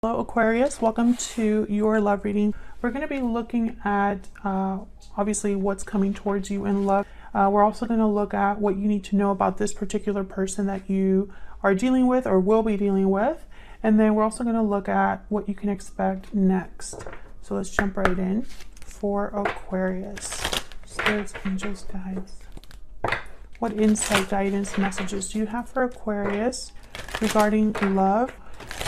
Hello Aquarius, welcome to your love reading. We're going to be looking at obviously what's coming towards you in love. We're also going to look at what you need to know about this particular person that you are dealing with or will be dealing with. And then we're also going to look at what you can expect next. So let's jump right in for Aquarius. Spirits, angels, guides. What insight, guidance, messages do you have for Aquarius regarding love?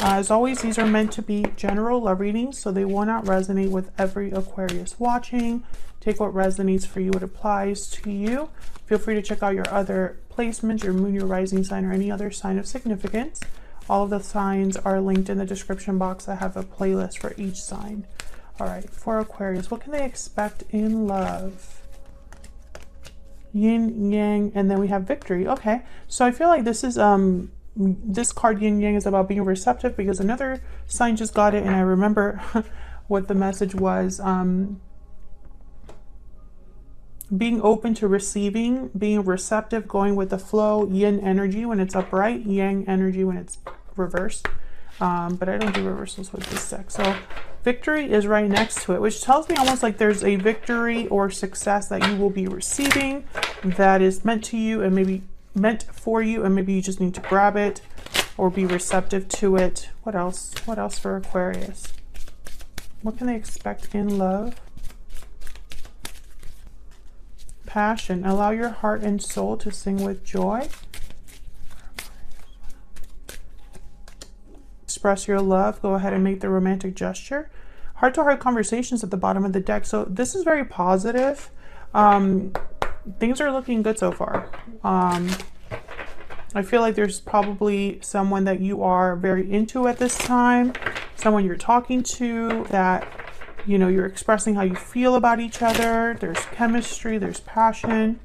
As always, these are meant to be general love readings, so they will not resonate with every Aquarius watching. Take what resonates for you, what applies to you. Feel free to check out your other placements, your moon, your rising sign, or any other sign of significance. All of the signs are linked in the description box. I have a playlist for each sign. All right, for Aquarius, what can they expect in love? Yin, yang, and then we have victory. Okay, so I feel like this is this card yin yang is about being receptive, because another sign just got it and I remember what the message was. Being open to receiving, being receptive, going with the flow. Yin energy when it's upright, yang energy when it's reversed. But I don't do reversals with this deck. So victory is right next to it, which tells me almost like there's a victory or success that you will be receiving that is meant to you and maybe meant for you, and maybe you just need to grab it or be receptive to it. What else? What else for Aquarius? What can they expect in love? Passion. Allow your heart and soul to sing with joy. Express your love. Go ahead and make the romantic gesture. Heart-to-heart conversations at the bottom of the deck. So this is very positive. Things are looking good so far. I feel like there's probably someone that you are very into at this time, someone you're talking to that, you know, you're expressing how you feel about each other. There's chemistry, there's passion.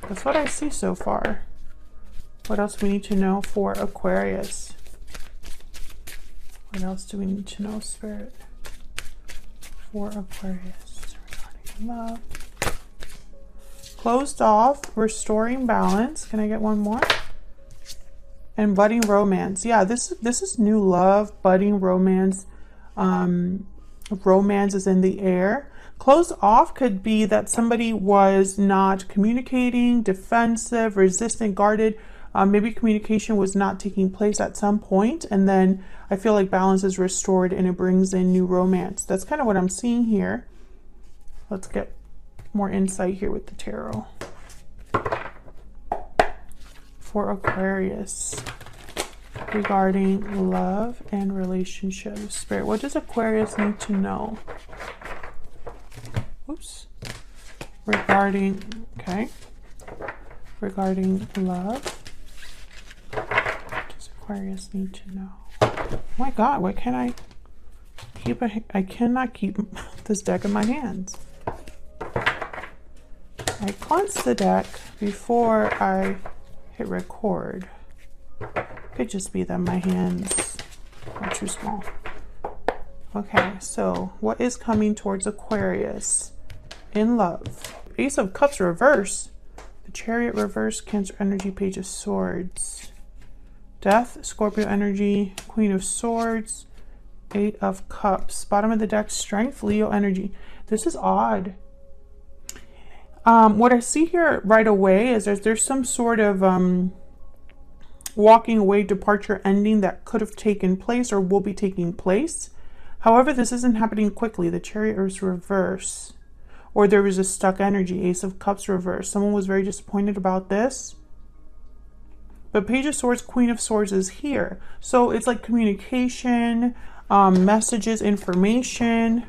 That's what I see so far. What else do we need to know for Aquarius? What else do we need to know, Spirit, for Aquarius regarding love? Closed off, restoring balance. Can I get one more? And budding romance. Yeah, this is new love, budding romance. Romance is in the air. Closed off could be that somebody was not communicating, defensive, resistant, guarded. Maybe communication was not taking place at some point, and then I feel like balance is restored and it brings in new romance. That's kind of what I'm seeing here. Let's get more insight here with the tarot for Aquarius regarding love and relationships. Spirit, what does Aquarius need to know? Oops. Regarding love, what does Aquarius need to know? Oh my God, why can't I keep I cannot keep this deck in my hands. I cleansed the deck before I hit record. Could just be that my hands are too small. Okay, so what is coming towards Aquarius in love? Ace of Cups reverse. The Chariot reverse. Cancer energy. Page of Swords. Death. Scorpio energy. Queen of Swords. Eight of Cups. Bottom of the deck. Strength. Leo energy. This is odd. What I see here right away is there's some sort of walking away, departure, ending that could have taken place or will be taking place. However, this isn't happening quickly. The Chariot is reverse, or there was a stuck energy. Ace of Cups reverse. Someone was very disappointed about this. But Page of Swords, Queen of Swords is here. So it's like communication, messages, information.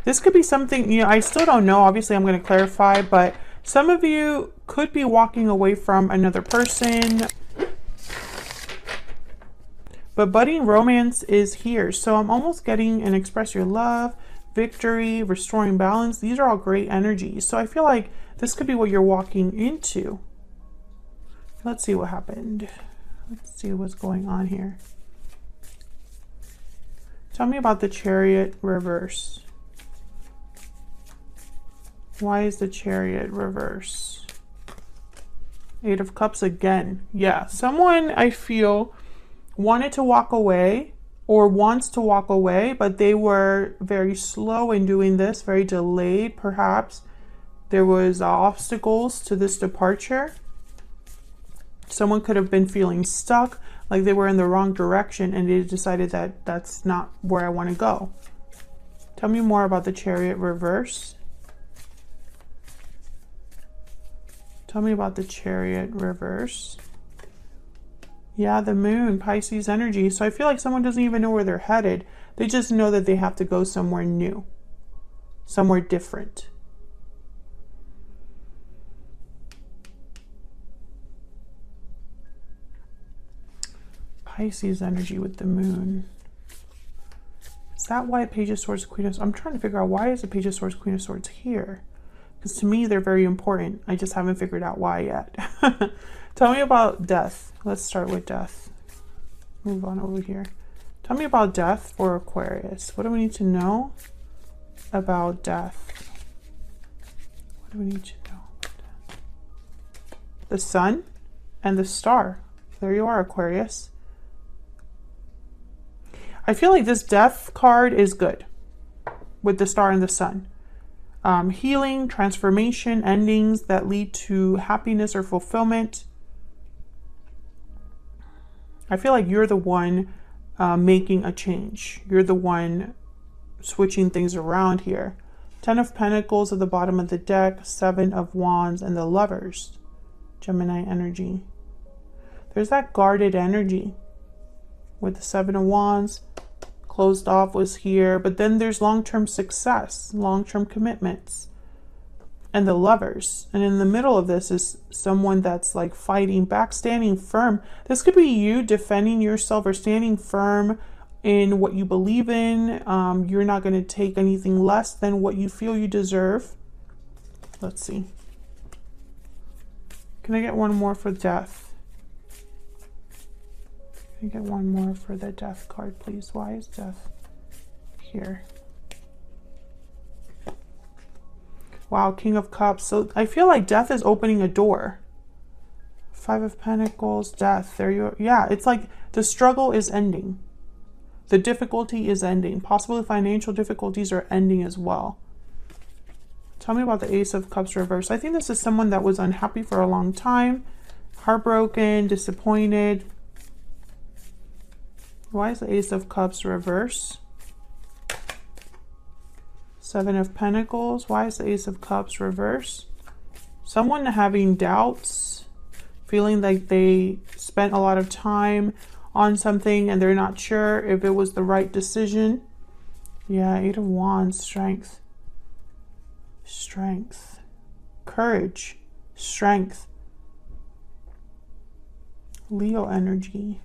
This could be something, you know, I still don't know. Obviously, I'm going to clarify, but some of you could be walking away from another person. But budding romance is here. So I'm almost getting an express your love, victory, restoring balance. These are all great energies. So I feel like this could be what you're walking into. Let's see what happened. Let's see what's going on here. Tell me about the Chariot reverse. Why is the Chariot reverse? Eight of Cups again. Yeah, someone I feel wanted to walk away or wants to walk away, but they were very slow in doing this, very delayed perhaps. There was obstacles to this departure. Someone could have been feeling stuck, like they were in the wrong direction, and they decided that that's not where I want to go. Tell me more about the Chariot reverse. Tell me about the Chariot reverse. Yeah, the Moon, Pisces energy. So I feel like someone doesn't even know where they're headed. They just know that they have to go somewhere new, somewhere different. Pisces energy with the Moon. Is that why Page of Swords, Queen of Swords? I'm trying to figure out why is the Page of Swords, Queen of Swords here? Because to me, they're very important. I just haven't figured out why yet. Tell me about death. Let's start with death. Move on over here. Tell me about death for Aquarius. What do we need to know about death? What do we need to know about death? The Sun and the Star. There you are, Aquarius. I feel like this death card is good with the Star and the Sun. Healing, transformation, endings that lead to happiness or fulfillment. I feel like you're the one making a change. You're the one switching things around here. 10 of Pentacles at the bottom of the deck, 7 of Wands, and the Lovers. Gemini energy. There's that guarded energy with the 7 of Wands. Closed off was here, but then there's long-term success, long-term commitments, and the Lovers. And in the middle of this is someone that's like fighting back, standing firm. This could be you defending yourself or standing firm in what you believe in. You're not going to take anything less than what you feel you deserve. Let's see. Can I get one more for death? Can I get one more for the death card, please? Why is death here? Wow, King of Cups. So I feel like death is opening a door. 5 of Pentacles, death. There you are. Yeah, it's like the struggle is ending. The difficulty is ending. Possibly financial difficulties are ending as well. Tell me about the Ace of Cups reverse. I think this is someone that was unhappy for a long time. Heartbroken, disappointed. Why is the Ace of Cups reverse? 7 of Pentacles. Why is the Ace of Cups reverse? Someone having doubts, feeling like they spent a lot of time on something and they're not sure if it was the right decision. Yeah, 8 of Wands, strength. Strength. Courage. Strength. Leo energy.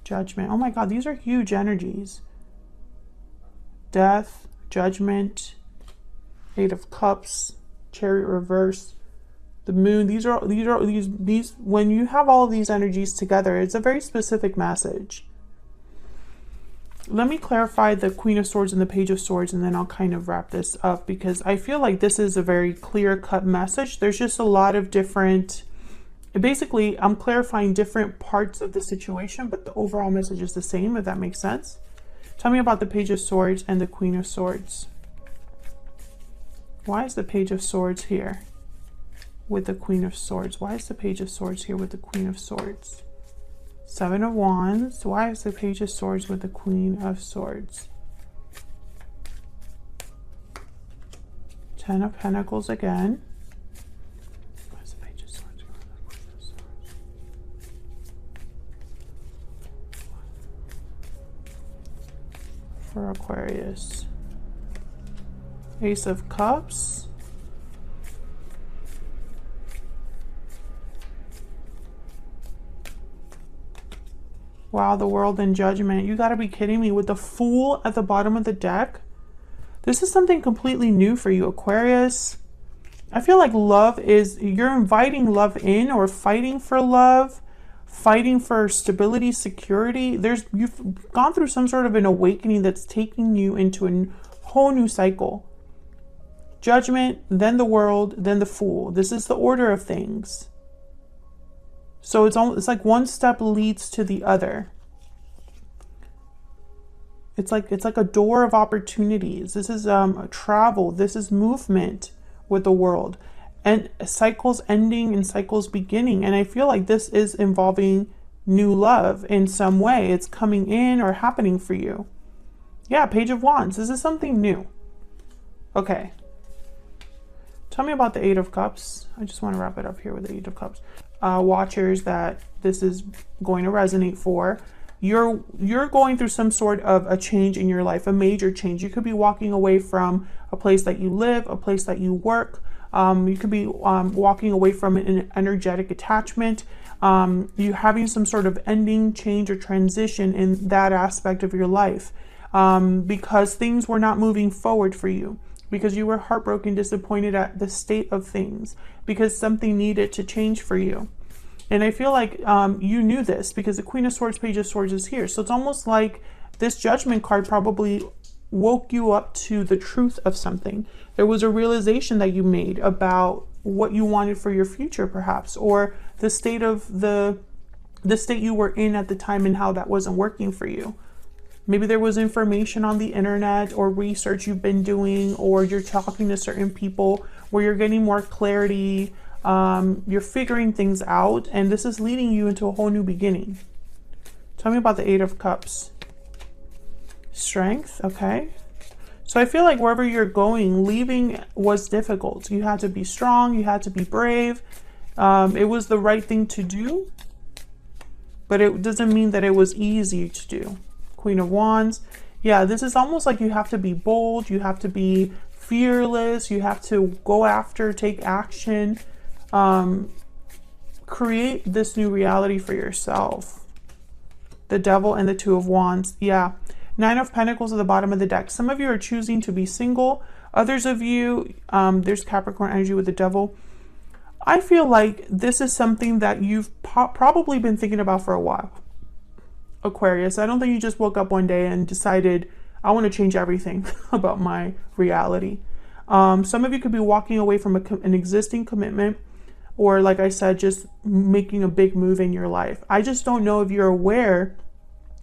Judgment. Oh my God, these are huge energies. Death, Judgment, 8 of Cups, Chariot reverse, the Moon. These when you have all of these energies together, it's a very specific message. Let me clarify the Queen of Swords and the Page of Swords, and then I'll kind of wrap this up because I feel like this is a very clear-cut message. There's just a lot of different. Basically, I'm clarifying different parts of the situation, but the overall message is the same, if that makes sense. Tell me about the Page of Swords and the Queen of Swords. Why is the Page of Swords here with the Queen of Swords? Why is the Page of Swords here with the Queen of Swords? 7 of Wands. Why is the Page of Swords with the Queen of Swords? 10 of Pentacles again. For Aquarius. Ace of Cups. Wow, the World and Judgment. You gotta be kidding me. With the Fool at the bottom of the deck. This is something completely new for you, Aquarius. I feel like love is, you're inviting love in or fighting for love. Fighting for stability, security. You've gone through some sort of an awakening that's taking you into a whole new cycle. Judgment, then the world, then the Fool. This is the order of things. So it's like one step leads to the other. It's like a door of opportunities. This is travel. This is movement with the world, and cycles ending and cycles beginning. And I feel like this is involving new love in some way. It's coming in or happening for you. Yeah, Page of Wands. This is something new. Okay. Tell me about the Eight of Cups. I just want to wrap it up here with the Eight of Cups. Watchers that this is going to resonate for. You're going through some sort of a change in your life, a major change. You could be walking away from a place that you live, a place that you work. You could be walking away from an energetic attachment. You having some sort of ending, change, or transition in that aspect of your life because things were not moving forward for you, because you were heartbroken, disappointed at the state of things, because something needed to change for you. And I feel like you knew this because the Queen of Swords, Page of Swords is here. So it's almost like this Judgment card probably woke you up to the truth of something. There was a realization that you made about what you wanted for your future, perhaps, or the state of the state you were in at the time and how that wasn't working for you. Maybe there was information on the internet or research you've been doing, or you're talking to certain people where you're getting more clarity. You're figuring things out, and this is leading you into a whole new beginning. Tell me about the Eight of Cups. Strength, okay. So I feel like wherever you're going, leaving was difficult. You had to be strong, you had to be brave. It was the right thing to do, but it doesn't mean that it was easy to do. Queen of Wands. Yeah, this is almost like you have to be bold, you have to be fearless, you have to go after, take action. Create this new reality for yourself. The Devil and the Two of Wands. Yeah. Nine of Pentacles at the bottom of the deck. Some of you are choosing to be single. Others of you, there's Capricorn energy with the Devil. I feel like this is something that you've probably been thinking about for a while. Aquarius, I don't think you just woke up one day and decided, I want to change everything about my reality. Some of you could be walking away from an existing commitment, or like I said, just making a big move in your life. I just don't know if you're aware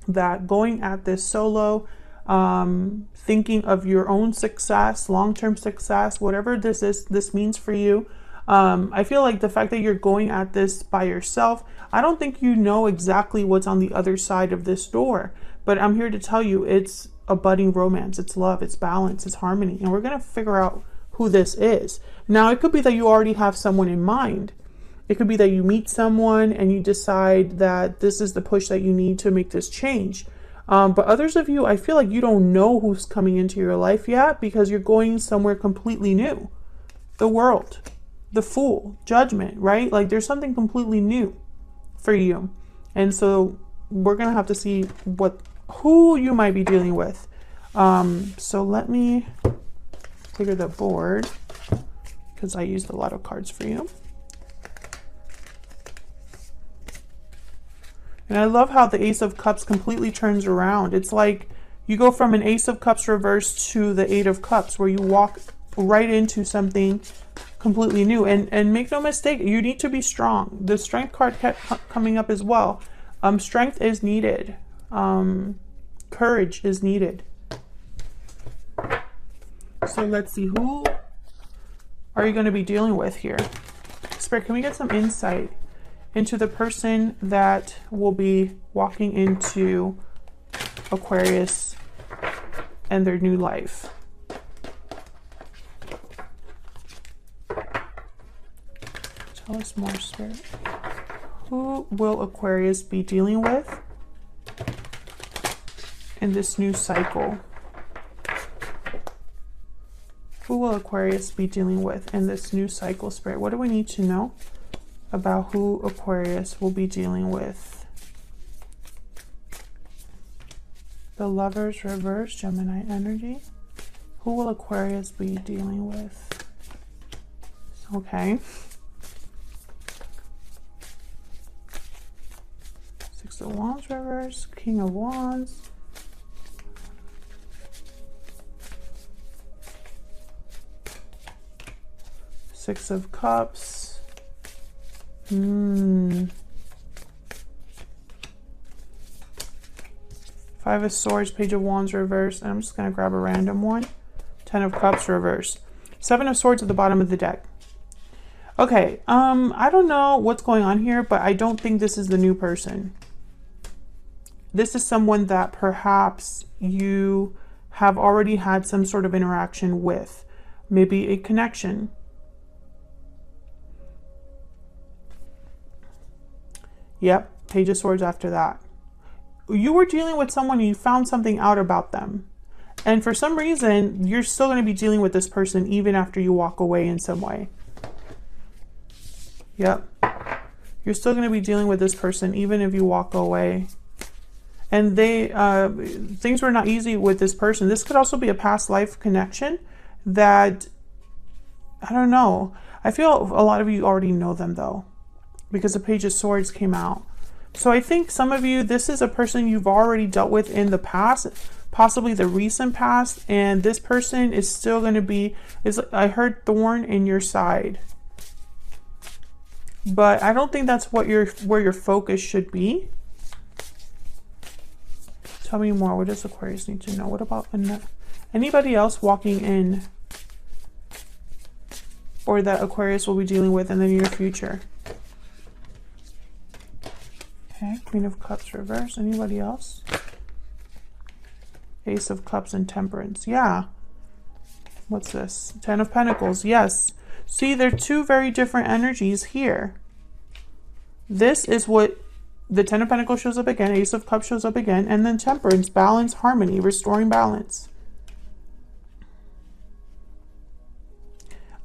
that going at this solo, thinking of your own success, long-term success, whatever this means for you. I feel like the fact that you're going at this by yourself, I don't think you know exactly what's on the other side of this door, but I'm here to tell you it's a budding romance, it's love, it's balance, it's harmony, and we're going to figure out who this is. Now, it could be that you already have someone in mind. It could be that you meet someone and you decide that this is the push that you need to make this change. But others of you, I feel like you don't know who's coming into your life yet because you're going somewhere completely new. The World, the Fool, Judgment, right? Like there's something completely new for you. And so we're going to have to see who you might be dealing with. So let me clear the board because I used a lot of cards for you. And I love how the Ace of Cups completely turns around. It's like you go from an Ace of Cups reverse to the Eight of Cups, where you walk right into something completely new. And make no mistake, you need to be strong. The Strength card kept coming up as well. Strength is needed. Courage is needed. So let's see, who are you going to be dealing with here? Spirit, can we get some insight into the person that will be walking into Aquarius and their new life? Tell us more, Spirit. Who will Aquarius be dealing with in this new cycle? Who will Aquarius be dealing with in this new cycle, Spirit? What do we need to know about who Aquarius will be dealing with? The Lovers reverse, Gemini energy. Who will Aquarius be dealing with? Okay. Six of Wands reverse, King of Wands. Six of Cups. Five of Swords, Page of Wands reverse, and I'm just going to grab a random one. 10 of Cups reverse. Seven of Swords at the bottom of the deck. Okay, I don't know what's going on here, but I don't think this is the new person. This is someone that perhaps you have already had some sort of interaction with. Maybe a connection. Yep, Page of Swords after that. You were dealing with someone, you found something out about them. And for some reason, you're still going to be dealing with this person even after you walk away in some way. Yep. You're still going to be dealing with this person even if you walk away. And things were not easy with this person. This could also be a past life connection that, I don't know. I feel a lot of you already know them though, because the Page of Swords came out. So I think some of you, this is a person you've already dealt with in the past, possibly the recent past, and this person is still going to be, I heard thorn in your side. But I don't think that's what where your focus should be. Tell me more. What does Aquarius need to know? What about anybody else walking in or that Aquarius will be dealing with in the near future? Okay, Queen of Cups reverse. Anybody else? Ace of Cups and Temperance. Yeah. What's this? 10 of Pentacles. Yes. See, there are two very different energies here. This is what the 10 of Pentacles shows up again. Ace of Cups shows up again. And then Temperance, balance, harmony, restoring balance.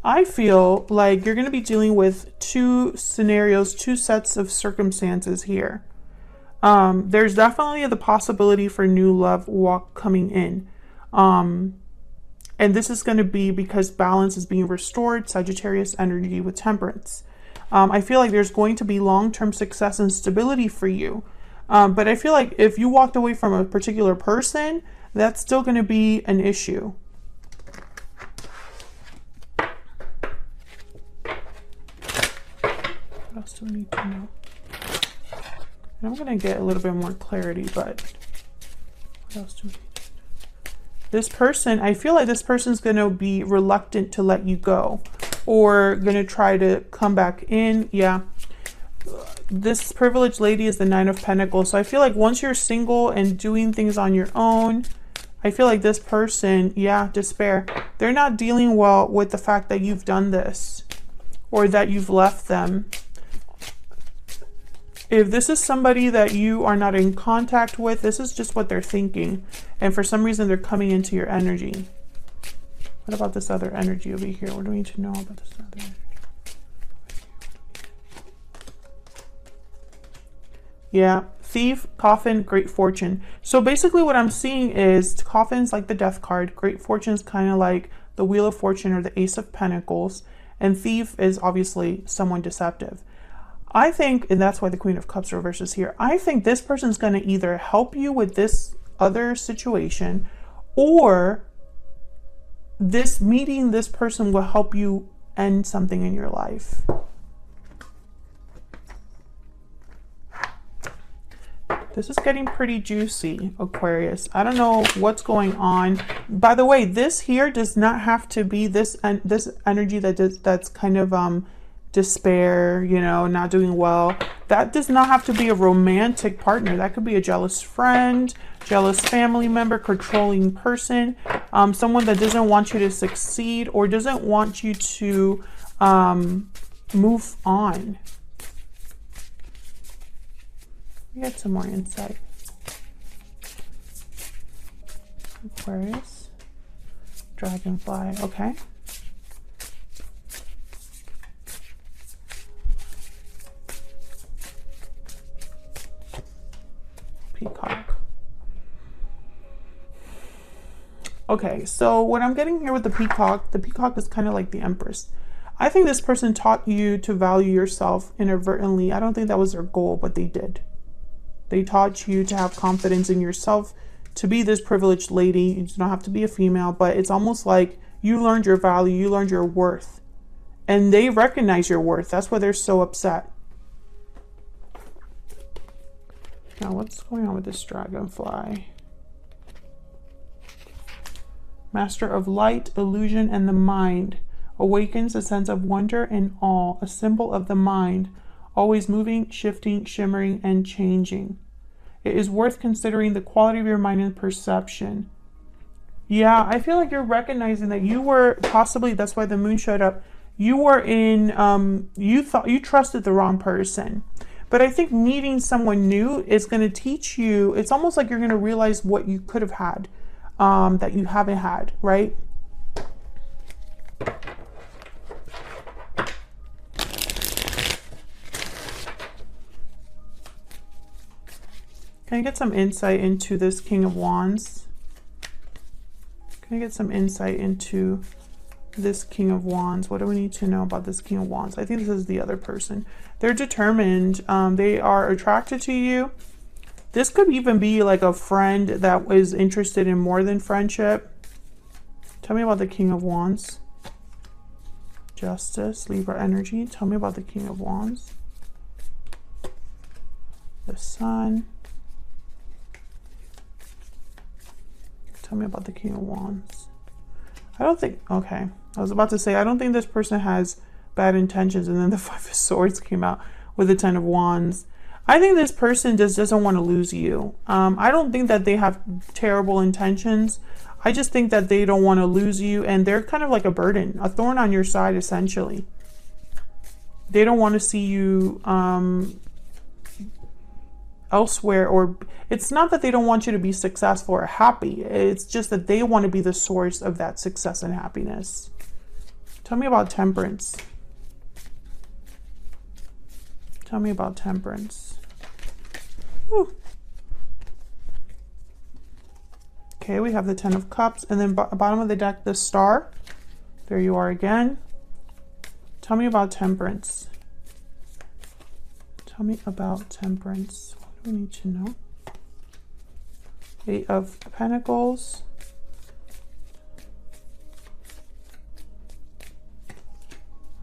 I feel like you're going to be dealing with two scenarios, two sets of circumstances here. There's definitely the possibility for new love coming in. And this is going to be because balance is being restored, Sagittarius energy with Temperance. I feel like there's going to be long-term success and stability for you. But I feel like if you walked away from a particular person, that's still going to be an issue. What else do we need to know? And I'm going to get a little bit more clarity, but what else do we need? This person, I feel like this person's going to be reluctant to let you go or going to try to come back in. Yeah. This privileged lady is the 9 of Pentacles. So I feel like once you're single and doing things on your own, I feel like this person, yeah, despair. They're not dealing well with the fact that you've done this or that you've left them. If this is somebody that you are not in contact with, this is just what they're thinking. And for some reason, they're coming into your energy. What about this other energy over here? What do we need to know about this other energy? Yeah, Thief, Coffin, Great Fortune. So basically what I'm seeing is Coffin's like the Death card. Great Fortune is kind of like the Wheel of Fortune or the Ace of Pentacles. And Thief is obviously someone deceptive. I think, and that's why the Queen of Cups reverse is here, I think this person's going to either help you with this other situation, or meeting this person will help you end something in your life. This is getting pretty juicy, Aquarius. I don't know what's going on. By the way, this here does not have to be this energy that's kind of despair, you know, not doing well. That does not have to be a romantic partner. That could be a jealous friend, jealous family member, controlling person, someone that doesn't want you to succeed or doesn't want you to move on. Get some more insight. Aquarius, Dragonfly, okay. Peacock. Okay, so what I'm getting here with the peacock is kind of like the Empress. I think this person taught you to value yourself inadvertently. I don't think that was their goal, but they did. They taught you to have confidence in yourself, to be this privileged lady. You don't have to be a female, but it's almost like you learned your value, you learned your worth. And they recognize your worth. That's why they're so upset. Now, what's going on with this dragonfly? Master of light, illusion, and the mind. Awakens a sense of wonder and awe, a symbol of the mind, always moving, shifting, shimmering, and changing. It is worth considering the quality of your mind and perception. Yeah, I feel like you're recognizing that you were possibly, that's why the moon showed up, you were in, you thought you trusted the wrong person. But I think meeting someone new is going to teach you, it's almost like you're going to realize what you could have had, that you haven't had, right? Can I get some insight into this King of Wands? Can I get some insight into this King of Wands? What do we need to know about this King of Wands? I think this is the other person. They're determined. They are attracted to you. This could even be like a friend that was interested in more than friendship. Tell me about the King of Wands. Justice, Libra energy. Tell me about the King of Wands. The Sun. Tell me about the King of Wands. I don't think, okay. I was about to say, I don't think this person has bad intentions. And then the Five of Swords came out with the Ten of Wands. I think this person just doesn't want to lose you. I don't think that they have terrible intentions. I just think that they don't want to lose you. And they're kind of like a burden, a thorn on your side, essentially. They don't want to see you elsewhere, or it's not that they don't want you to be successful or happy. It's just that they want to be the source of that success and happiness. Tell me about Temperance. Tell me about Temperance. Whew. Okay, we have the Ten of Cups, and then bottom of the deck, the Star. There you are again. Tell me about Temperance. Tell me about Temperance. What do we need to know? Eight of Pentacles.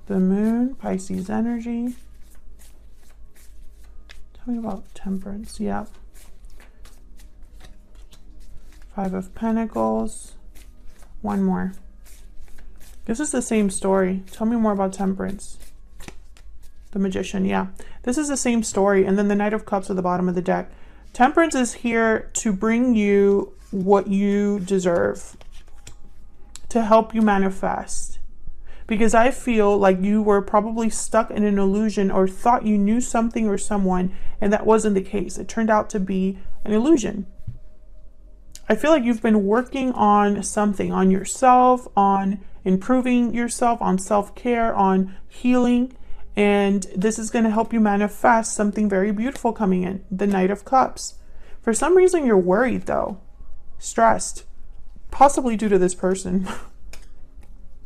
The Moon, Pisces energy. Tell me about Temperance. Yep. Five of Pentacles. One more. This is the same story. Tell me more about Temperance. The Magician, yeah. This is the same story. And then the Knight of Cups at the bottom of the deck. Temperance is here to bring you what you deserve, to help you manifest. Because I feel like you were probably stuck in an illusion or thought you knew something or someone, and that wasn't the case. It turned out to be an illusion. I feel like you've been working on something, on yourself, on improving yourself, on self-care, on healing. And this is going to help you manifest something very beautiful coming in. The Knight of Cups. For some reason, you're worried though. Stressed. Possibly due to this person.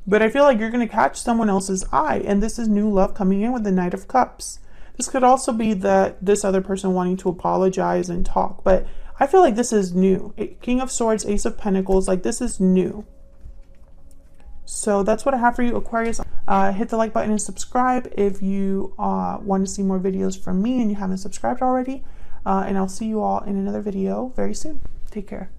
But I feel like you're going to catch someone else's eye. And this is new love coming in with the Knight of Cups. This could also be that this other person wanting to apologize and talk. But I feel like this is new. King of Swords, Ace of Pentacles. Like this is new. So that's what I have for you, Aquarius. Hit the like button and subscribe if you want to see more videos from me and you haven't subscribed already. And I'll see you all in another video very soon. Take care.